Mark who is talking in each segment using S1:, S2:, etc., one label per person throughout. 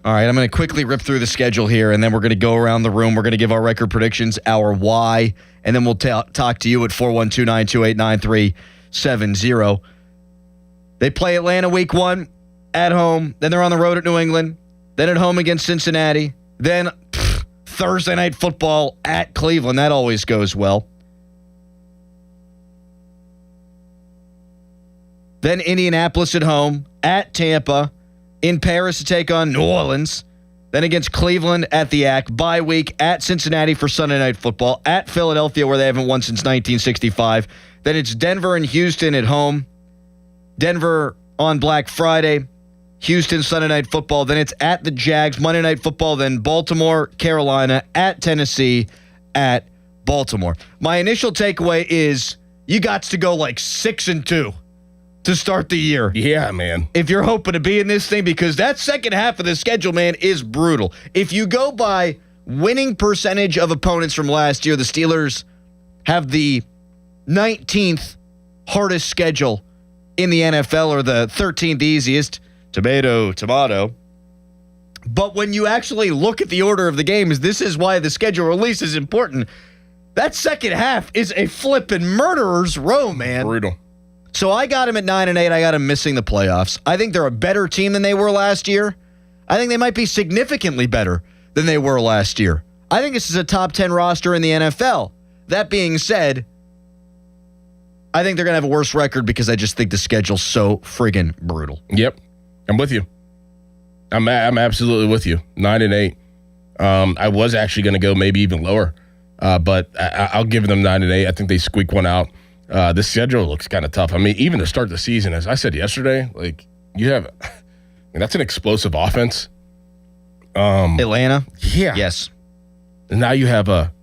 S1: All right, I'm going to quickly rip through the schedule here, and then we're going to go around the room. We're going to give our record predictions, our why, and then we'll talk to you at 412-928-9370. They play Atlanta week 1 at home. Then they're on the road at New England. Then at home against Cincinnati. Then Thursday night football at Cleveland. That always goes well. Then Indianapolis at home, at Tampa, in Paris to take on New Orleans, then against Cleveland at the AC, bye week at Cincinnati for Sunday night football, at Philadelphia where they haven't won since 1965. Then it's Denver and Houston at home, Denver on Black Friday, Houston Sunday night football, then it's at the Jags, Monday night football, then Baltimore, Carolina, at Tennessee, at Baltimore. My initial takeaway is you got to go like 6-2. To start the year.
S2: Yeah, man.
S1: If you're hoping to be in this thing, because that second half of the schedule, man, is brutal. If you go by winning percentage of opponents from last year, the Steelers have the 19th hardest schedule in the NFL, or the 13th easiest. Tomato. But when you actually look at the order of the games, this is why the schedule release is important. That second half is a flippin' murderer's row, man.
S2: Brutal.
S1: So I got him at 9-8. I got him missing the playoffs. I think they're a better team than they were last year. I think they might be significantly better than they were last year. I think this is a top 10 roster in the NFL. That being said, I think they're going to have a worse record because I just think the schedule's so friggin' brutal.
S2: Yep. I'm with you. I'm absolutely with you. 9-8. I was actually going to go maybe even lower, but I'll give them 9-8. I think they squeak one out. The schedule looks kind of tough. I mean, even to start the season, as I said yesterday, like you have, that's an explosive offense.
S1: Atlanta?
S2: Yeah.
S1: Yes.
S2: And now you have a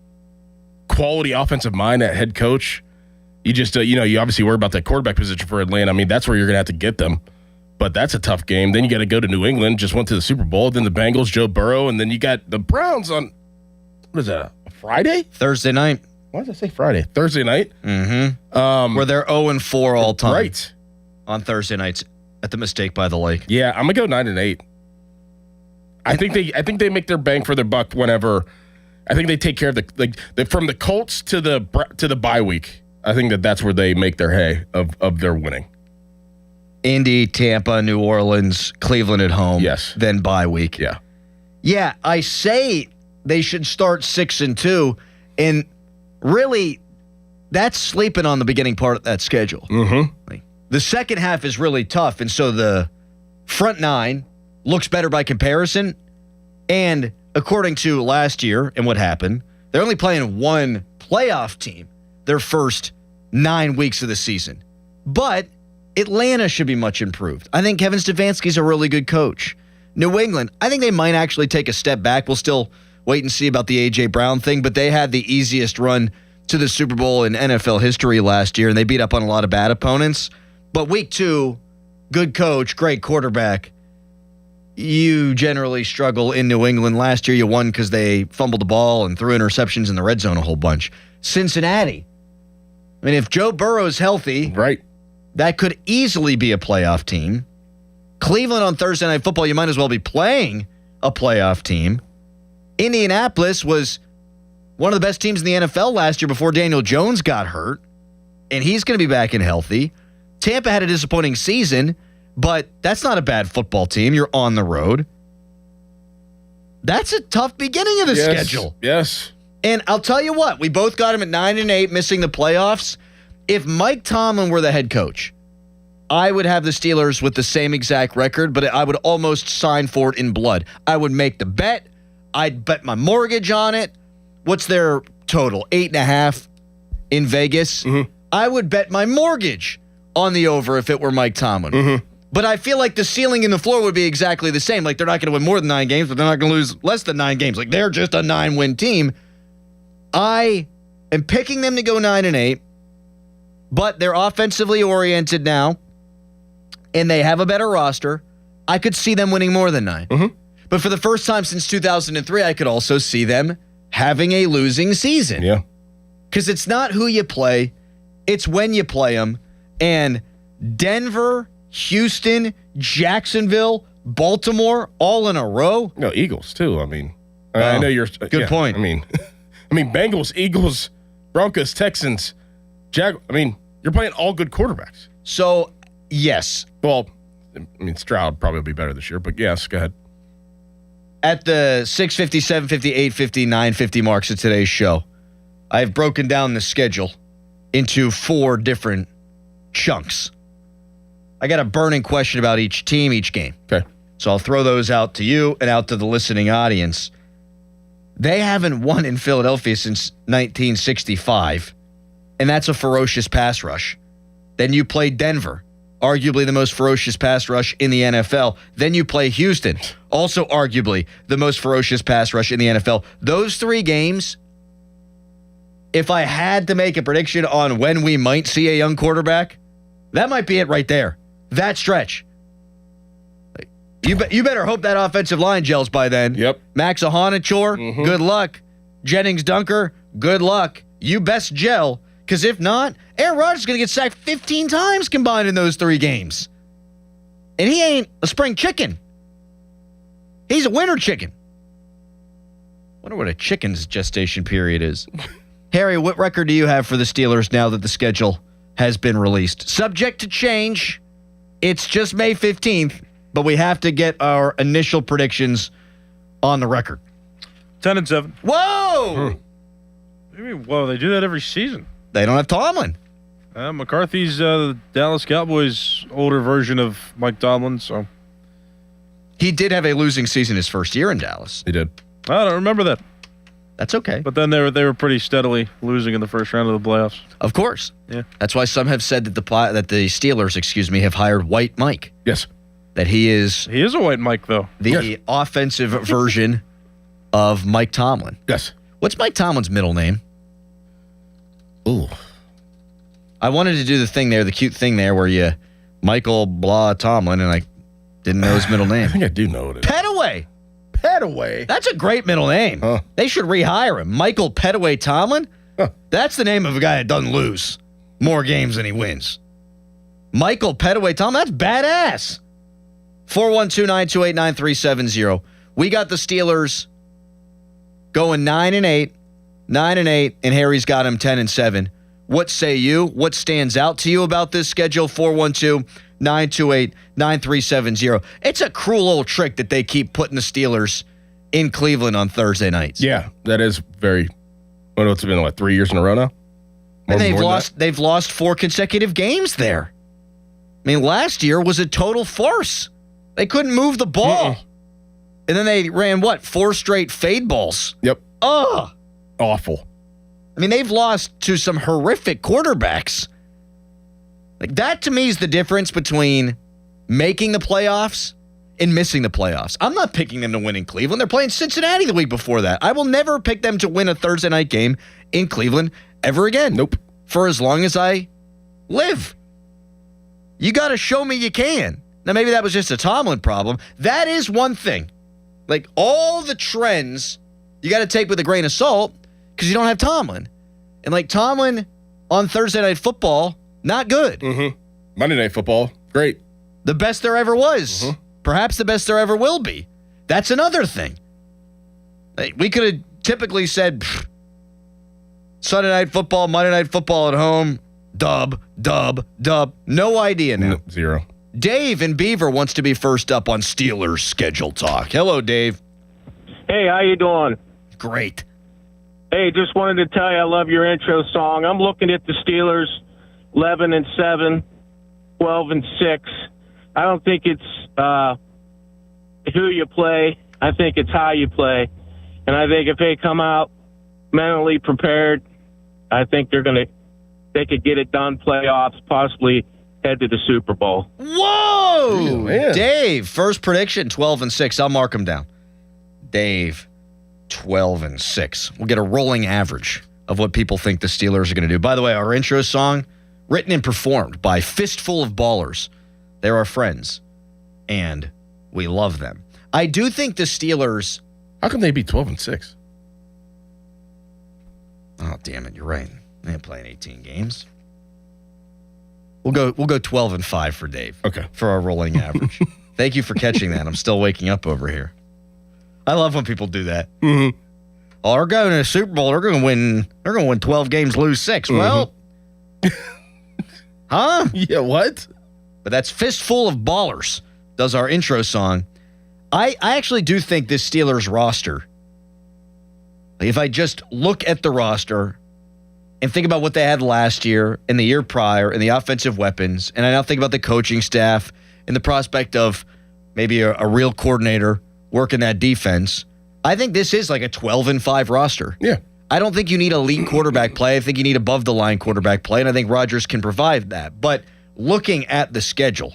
S2: quality offensive mind at head coach. You just, you obviously worry about that quarterback position for Atlanta. I mean, that's where you're going to have to get them. But that's a tough game. Then you got to go to New England, just went to the Super Bowl. Then the Bengals, Joe Burrow. And then you got the Browns on, what is that, a Friday?
S1: Thursday night.
S2: Why did I say Friday? Thursday night?
S1: Mm-hmm. Where they're 0-4 all time.
S2: Right.
S1: On Thursday nights at the Mistake by the Lake.
S2: Yeah, I'm going to go 9-8. I think they make their bang for their buck whenever. I think they take care of from the Colts to the bye week. I think that's where they make their hay of their winning.
S1: Indy, Tampa, New Orleans, Cleveland at home.
S2: Yes.
S1: Then bye week.
S2: Yeah.
S1: Yeah, I say they should start 6-2, and really, that's sleeping on the beginning part of that schedule.
S2: Mm-hmm.
S1: The second half is really tough, and so the front nine looks better by comparison. And according to last year and what happened, they're only playing one playoff team their first 9 weeks of the season. But Atlanta should be much improved. I think Kevin Stefanski's a really good coach. New England, I think they might actually take a step back. We'll still wait and see about the A.J. Brown thing, but they had the easiest run to the Super Bowl in NFL history last year, and they beat up on a lot of bad opponents. But week 2, good coach, great quarterback. You generally struggle in New England. Last year you won because they fumbled the ball and threw interceptions in the red zone a whole bunch. Cincinnati. I mean, if Joe Burrow's healthy,
S2: right,
S1: that could easily be a playoff team. Cleveland on Thursday Night Football, you might as well be playing a playoff team. Indianapolis was one of the best teams in the NFL last year before Daniel Jones got hurt, and he's going to be back and healthy. Tampa had a disappointing season, but that's not a bad football team. You're on the road. That's a tough beginning of the schedule.
S2: Yes.
S1: And I'll tell you what, we both got him at 9-8, missing the playoffs. If Mike Tomlin were the head coach, I would have the Steelers with the same exact record, but I would almost sign for it in blood. I would make the bet. I'd bet my mortgage on it. What's their total? 8.5 in Vegas.
S2: Mm-hmm.
S1: I would bet my mortgage on the over if it were Mike Tomlin.
S2: Mm-hmm.
S1: But I feel like the ceiling and the floor would be exactly the same. Like, they're not going to win more than 9 games, but they're not going to lose less than 9 games. Like, they're just a 9-win team. I am picking them to go 9-8, but they're offensively oriented now, and they have a better roster. I could see them winning more than 9.
S2: Mm-hmm.
S1: But for the first time since 2003, I could also see them having a losing season.
S2: Yeah.
S1: Because it's not who you play, it's when you play them. And Denver, Houston, Jacksonville, Baltimore all in a row.
S2: No, Eagles too. I mean, I know you're
S1: good point.
S2: I mean, Bengals, Eagles, Broncos, Texans, you're playing all good quarterbacks.
S1: So, yes.
S2: Well, Stroud probably will be better this year, but yes, go ahead.
S1: At the 650, 750, 850, 950 marks of today's show, I've broken down the schedule into 4 different chunks. I got a burning question about each team, each game.
S2: Okay.
S1: So I'll throw those out to you and out to the listening audience. They haven't won in Philadelphia since 1965, and that's a ferocious pass rush. Then you play Denver, arguably the most ferocious pass rush in the NFL. Then you play Houston, also arguably the most ferocious pass rush in the NFL. Those 3 games, if I had to make a prediction on when we might see a young quarterback, that might be it right there. That stretch. You better hope that offensive line gels by then.
S2: Yep.
S1: Max Ahanichor, good luck. Jennings Dunker, good luck. You best gel, because if not, Aaron Rodgers is going to get sacked 15 times combined in those 3 games. And he ain't a spring chicken. He's a winter chicken. Wonder what a chicken's gestation period is. Harry, what record do you have for the Steelers now that the schedule has been released? Subject to change. It's just May 15th. But we have to get our initial predictions on the record.
S3: 10-7.
S1: Whoa!
S3: What do you mean, whoa? They do that every season.
S1: They don't have Tomlin.
S3: McCarthy's the Dallas Cowboys' older version of Mike Tomlin, so.
S1: He did have a losing season his first year in Dallas.
S2: He did.
S3: I don't remember that.
S1: That's okay.
S3: But then they were pretty steadily losing in the first round of the playoffs.
S1: Of course.
S3: Yeah.
S1: That's why some have said that the Steelers, have hired White Mike.
S2: Yes.
S1: That he is
S3: a white Mike, though.
S1: The offensive version of Mike Tomlin.
S2: Yes.
S1: What's Mike Tomlin's middle name?
S2: Ooh.
S1: I wanted to do the thing there, the cute thing there where you Michael blah Tomlin, and I didn't know his middle name.
S2: I think I do know it.
S1: Petaway.
S2: Petaway.
S1: That's a great middle name.
S2: Huh.
S1: They should rehire him. Michael Petaway Tomlin?
S2: Huh.
S1: That's the name of a guy that doesn't lose more games than he wins. Michael Petaway Tomlin, that's badass. 412-928-9370. We got the Steelers going 9-8, and Harry's got him 10-7. What say you? What stands out to you about this schedule? 412-928-9370. It's a cruel old trick that they keep putting the Steelers in Cleveland on Thursday nights.
S2: Yeah, that is very. It's been 3 years in a row now.
S1: And they've lost 4 consecutive games there. I mean, last year was a total farce. They couldn't move the ball. And then they ran, 4 straight fade balls?
S2: Yep.
S1: Ugh.
S2: Awful.
S1: I mean, they've lost to some horrific quarterbacks. Like, that to me is the difference between making the playoffs and missing the playoffs. I'm not picking them to win in Cleveland. They're playing Cincinnati the week before that. I will never pick them to win a Thursday night game in Cleveland ever again.
S2: Nope.
S1: For as long as I live. You got to show me you can. Now, maybe that was just a Tomlin problem. That is one thing. Like, all the trends, you got to take with a grain of salt because you don't have Tomlin. And, Tomlin on Thursday Night Football, not good.
S2: Mm-hmm. Monday Night Football, great.
S1: The best there ever was.
S2: Mm-hmm.
S1: Perhaps the best there ever will be. That's another thing. We could have typically said, Sunday Night Football, Monday Night Football at home, dub. No idea now.
S2: Zero.
S1: Dave in Beaver wants to be first up on Steelers schedule talk. Hello, Dave.
S4: Hey, how you doing?
S1: Great.
S4: Hey, just wanted to tell you I love your intro song. I'm looking at the Steelers 11-7, 12-6. I don't think it's who you play. I think it's how you play. And I think if they come out mentally prepared, I think they could get it done, playoffs, possibly head to the Super Bowl.
S1: Whoa!
S2: Man.
S1: Dave, first prediction, 12-6. I'll mark them down. Dave, 12-6. We'll get a rolling average of what people think the Steelers are going to do. By the way, our intro song, written and performed by Fistful of Ballers. They're our friends, and we love them. I do think the Steelers...
S2: How can they be 12-6?
S1: Oh, damn it, you're right. They ain't playing 18 games. We'll go 12-5 for Dave.
S2: Okay.
S1: For our rolling average. Thank you for catching that. I'm still waking up over here. I love when people do that.
S2: Mm-hmm.
S1: Oh, they're going to the Super Bowl. They're going to win. They're going to win 12 games, lose 6.
S2: Mm-hmm.
S1: Well, huh?
S2: Yeah, what?
S1: But that's Fistful of Ballers does our intro song. I actually do think this Steelers roster, if I just look at the roster and think about what they had last year and the year prior and the offensive weapons, and I now think about the coaching staff and the prospect of maybe a real coordinator working that defense, I think this is like a 12-5 roster.
S2: Yeah.
S1: I don't think you need elite quarterback play. I think you need above-the-line quarterback play, and I think Rodgers can provide that. But looking at the schedule,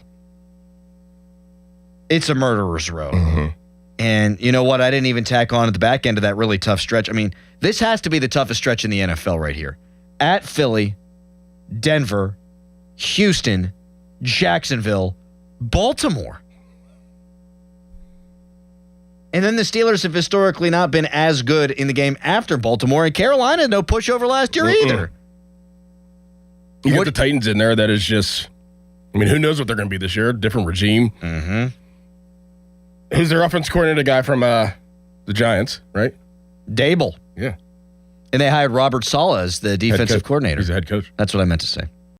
S1: it's a murderer's row.
S2: Mm-hmm.
S1: And you know what? I didn't even tack on at the back end of that really tough stretch. I mean, this has to be the toughest stretch in the NFL right here. At Philly, Denver, Houston, Jacksonville, Baltimore. And then the Steelers have historically not been as good in the game after Baltimore. And Carolina, no pushover last year either.
S2: You got the Titans in there that is just, I mean, who knows what they're going to be this year? Different regime.
S1: Mm-hmm.
S2: Who's their offense coordinator guy from the Giants, right?
S1: Dable.
S2: Yeah.
S1: And they hired Robert Saleh as the defensive coordinator.
S2: He's the head coach.
S1: That's what I meant to say.